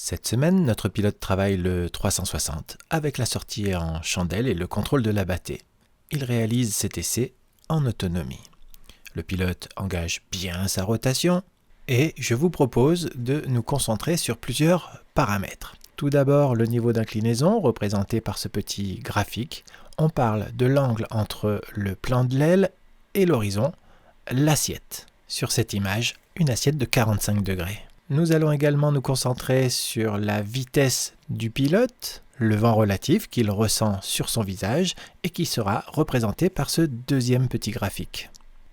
Cette semaine, notre pilote travaille le 360 avec la sortie en chandelle et le contrôle de la bâtée. Il réalise cet essai en autonomie. Le pilote engage bien sa rotation et je vous propose de nous concentrer sur plusieurs paramètres. Tout d'abord, le niveau d'inclinaison représenté par ce petit graphique. On parle de l'angle entre le plan de l'aile et l'horizon, l'assiette. Sur cette image, une assiette de 45 degrés. Nous allons également nous concentrer sur la vitesse du pilote, le vent relatif qu'il ressent sur son visage et qui sera représenté par ce deuxième petit graphique.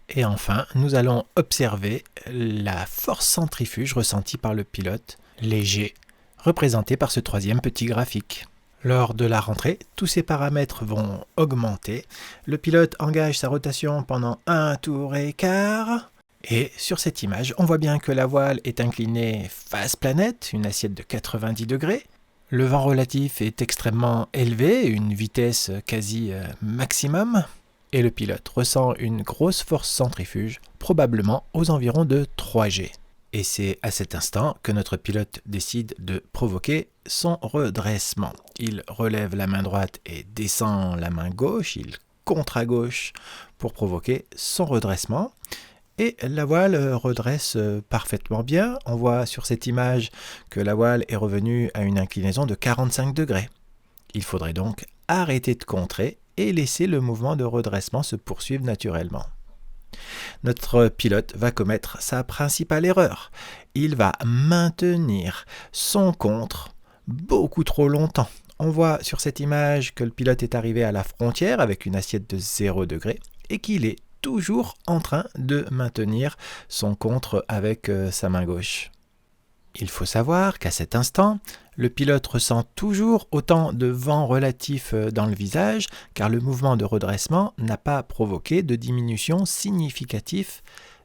Et enfin, nous allons observer la force centrifuge ressentie par le pilote, léger, représenté par ce troisième petit graphique. Lors de la rentrée, tous ces paramètres vont augmenter. Le pilote engage sa rotation pendant 1 tour et quart. Et sur cette image, on voit bien que la voile est inclinée face planète, une assiette de 90 degrés. Le vent relatif est extrêmement élevé, une vitesse quasi maximum. Et le pilote ressent une grosse force centrifuge, probablement aux environs de 3 G. Et c'est à cet instant que notre pilote décide de provoquer son redressement. Il relève la main droite et descend la main gauche, il contre à gauche pour provoquer son redressement. Et la voile redresse parfaitement bien. On voit sur cette image que la voile est revenue à une inclinaison de 45 degrés. Il faudrait donc arrêter de contrer et laisser le mouvement de redressement se poursuivre naturellement. Notre pilote va commettre sa principale erreur. Il va maintenir son contre beaucoup trop longtemps. On voit sur cette image que le pilote est arrivé à la frontière avec une assiette de 0 degré et qu'il est toujours en train de maintenir son contre avec sa main gauche. Il faut savoir qu'à cet instant, le pilote ressent toujours autant de vent relatif dans le visage car le mouvement de redressement n'a pas provoqué de diminution significative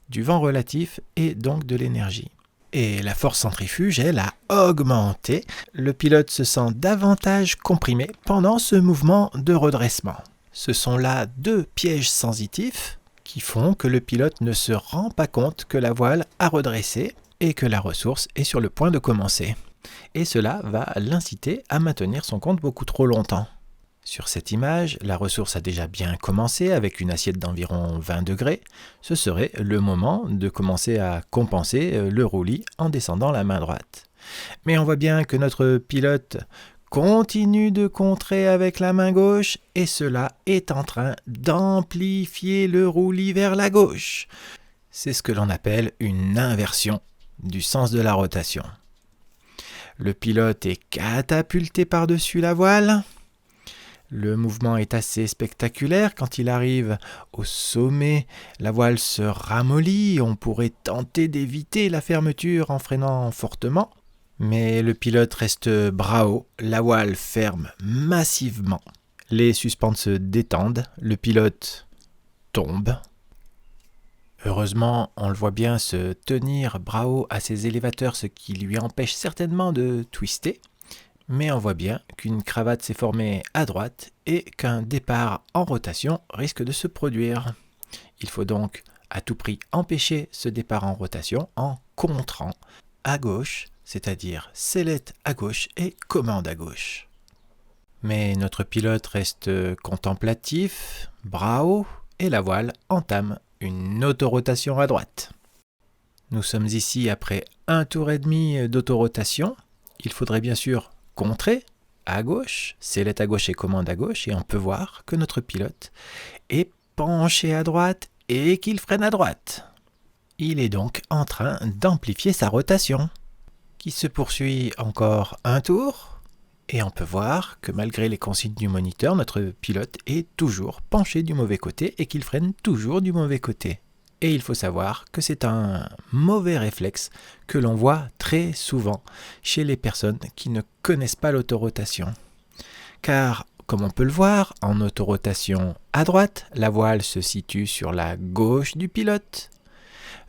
du vent relatif et donc de l'énergie. Et la force centrifuge, elle, a augmenté. Le pilote se sent davantage comprimé pendant ce mouvement de redressement. Ce sont là 2 pièges sensitifs qui font que le pilote ne se rend pas compte que la voile a redressé et que la ressource est sur le point de commencer. Et cela va l'inciter à maintenir son compte beaucoup trop longtemps. Sur cette image, la ressource a déjà bien commencé avec une assiette d'environ 20 degrés. Ce serait le moment de commencer à compenser le roulis en descendant la main droite. Mais on voit bien que notre pilote continue de contrer avec la main gauche et cela est en train d'amplifier le roulis vers la gauche. C'est ce que l'on appelle une inversion du sens de la rotation. Le pilote est catapulté par-dessus la voile. Le mouvement est assez spectaculaire. Quand il arrive au sommet, la voile se ramollit. On pourrait tenter d'éviter la fermeture en freinant fortement. Mais le pilote reste bras haut, la voile ferme massivement. Les suspentes se détendent, le pilote tombe. Heureusement, on le voit bien se tenir bras haut à ses élévateurs, ce qui lui empêche certainement de twister. Mais on voit bien qu'une cravate s'est formée à droite et qu'un départ en rotation risque de se produire. Il faut donc à tout prix empêcher ce départ en rotation en contrant à gauche, c'est-à-dire sellette à gauche et commande à gauche. Mais notre pilote reste contemplatif, bras haut, et la voile entame une autorotation à droite. Nous sommes ici après 1 tour et demi d'autorotation. Il faudrait bien sûr contrer à gauche, sellette à gauche et commande à gauche, et on peut voir que notre pilote est penché à droite et qu'il freine à droite. Il est donc en train d'amplifier sa rotation, qui se poursuit encore 1 tour, et on peut voir que malgré les consignes du moniteur, notre pilote est toujours penché du mauvais côté et qu'il freine toujours du mauvais côté. Et il faut savoir que c'est un mauvais réflexe que l'on voit très souvent chez les personnes qui ne connaissent pas l'autorotation. Car, comme on peut le voir, en autorotation à droite, la voile se situe sur la gauche du pilote.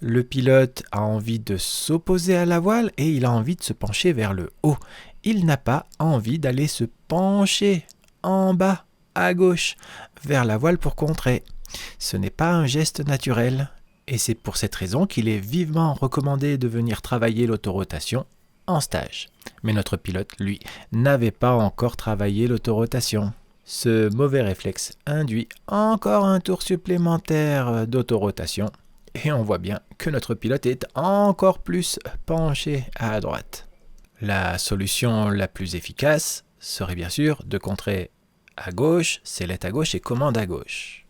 Le pilote a envie de s'opposer à la voile et il a envie de se pencher vers le haut. Il n'a pas envie d'aller se pencher en bas, à gauche, vers la voile pour contrer. Ce n'est pas un geste naturel. Et c'est pour cette raison qu'il est vivement recommandé de venir travailler l'autorotation en stage. Mais notre pilote, lui, n'avait pas encore travaillé l'autorotation. Ce mauvais réflexe induit encore un tour supplémentaire d'autorotation et on voit bien que notre pilote est encore plus penché à droite. La solution la plus efficace serait bien sûr de contrer à gauche, sellette à gauche et commande à gauche.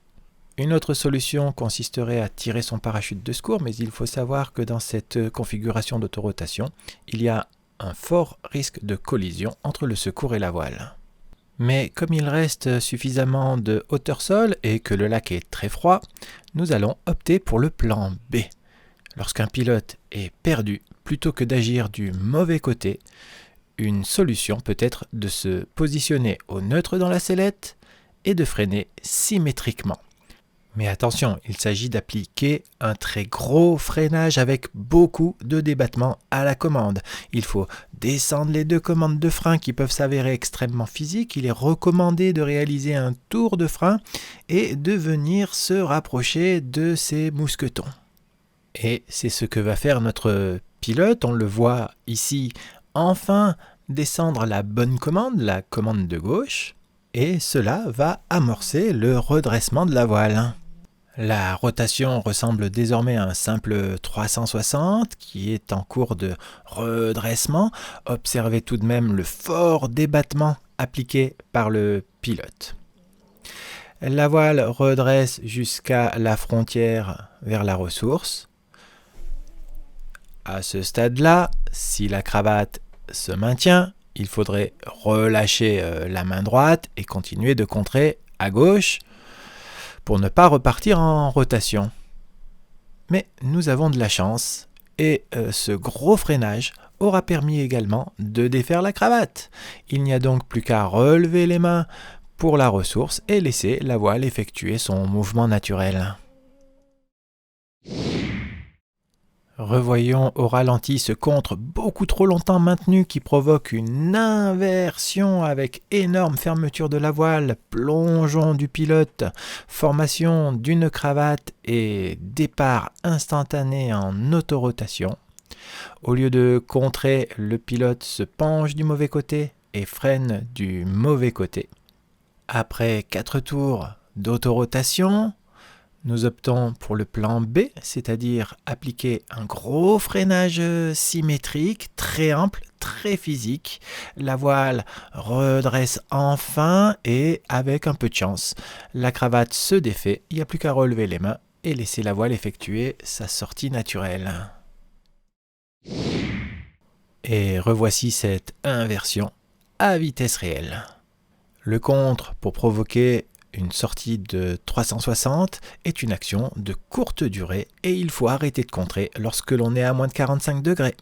Une autre solution consisterait à tirer son parachute de secours, mais il faut savoir que dans cette configuration d'autorotation, il y a un fort risque de collision entre le secours et la voile. Mais comme il reste suffisamment de hauteur-sol et que le lac est très froid, nous allons opter pour le plan B. Lorsqu'un pilote est perdu, plutôt que d'agir du mauvais côté, une solution peut être de se positionner au neutre dans la sellette et de freiner symétriquement. Mais attention, il s'agit d'appliquer un très gros freinage avec beaucoup de débattement à la commande. Il faut descendre les deux commandes de frein qui peuvent s'avérer extrêmement physiques. Il est recommandé de réaliser un tour de frein et de venir se rapprocher de ces mousquetons. Et c'est ce que va faire notre pilote. On le voit ici enfin descendre la bonne commande, la commande de gauche. Et cela va amorcer le redressement de la voile. La rotation ressemble désormais à un simple 360 qui est en cours de redressement. Observez tout de même le fort débattement appliqué par le pilote. La voile redresse jusqu'à la frontière vers la ressource. À ce stade-là, si la cravate se maintient, il faudrait relâcher la main droite et continuer de contrer à gauche pour ne pas repartir en rotation. Mais nous avons de la chance et ce gros freinage aura permis également de défaire la cravate. Il n'y a donc plus qu'à relever les mains pour la ressource et laisser la voile effectuer son mouvement naturel. Revoyons au ralenti ce contre beaucoup trop longtemps maintenu qui provoque une inversion avec énorme fermeture de la voile, plongeon du pilote, formation d'une cravate et départ instantané en autorotation. Au lieu de contrer, le pilote se penche du mauvais côté et freine du mauvais côté. Après 4 tours d'autorotation, nous optons pour le plan B, c'est-à-dire appliquer un gros freinage symétrique, très ample, très physique. La voile redresse enfin et, avec un peu de chance, la cravate se défait. Il n'y a plus qu'à relever les mains et laisser la voile effectuer sa sortie naturelle. Et revoici cette inversion à vitesse réelle. Le contre pour provoquer une sortie de 360 est une action de courte durée et il faut arrêter de contrer lorsque l'on est à moins de 45 degrés.